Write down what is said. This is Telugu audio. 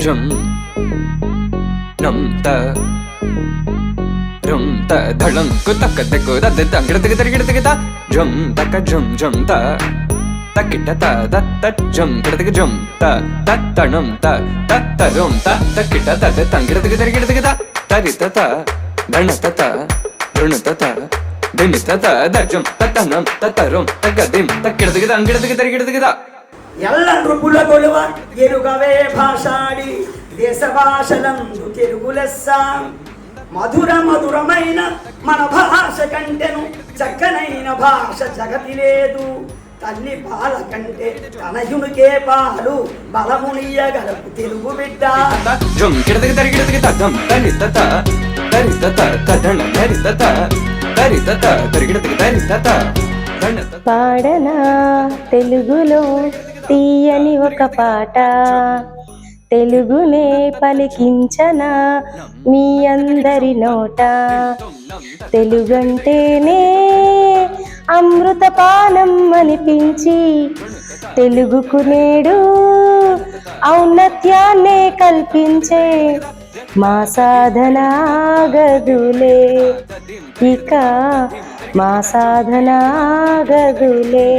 జం నం త రం త ధళం కు తక్క తెక్కు దద్ద తంగిడ తెగ తరిగిడ తెగ జం తక జం జం త తకిట త దత్త జం కిడతగ జం త తత్తణం త తత్తరం త తకిట దద్ద తంగిడ తెగ తరిగిడ తెగ తరిత త ధణత త ధృణత త ధిమిత త దజం తత్తనం తత్తరం తగదిం తకిడ తెగ తంగిడ తెగ తరిగిడ తెగ ఎల్ల నృపుల గొలువ ఎరుగవే భాషాడి దేశ భాషలందు తెలుగు లెస్స మధుర మధురమైన మన భాష కంటెను చక్కనైన భాష జగతి లేదు తల్లి పాల కంటే తనయునికే పాలు బలమునియగలపు తెలుగు బిడ్డ జం కిడతగ తరిగిడ తెగ తద్దం తరిత త తరిత త తదణ తరిత త తరిత త తరిగిడ తెగ తరిత త పాడనా తెలుగులో తీయని ఒక పాట తెలుగునే పలికించనా మీ అందరి నోట తెలుగంటేనే అమృతపానం అనిపించి తెలుగుకు నేడు ఔన్నత్యాన్నే కల్పించే మా సాధన గదులే ఇక మా సాధన గదులే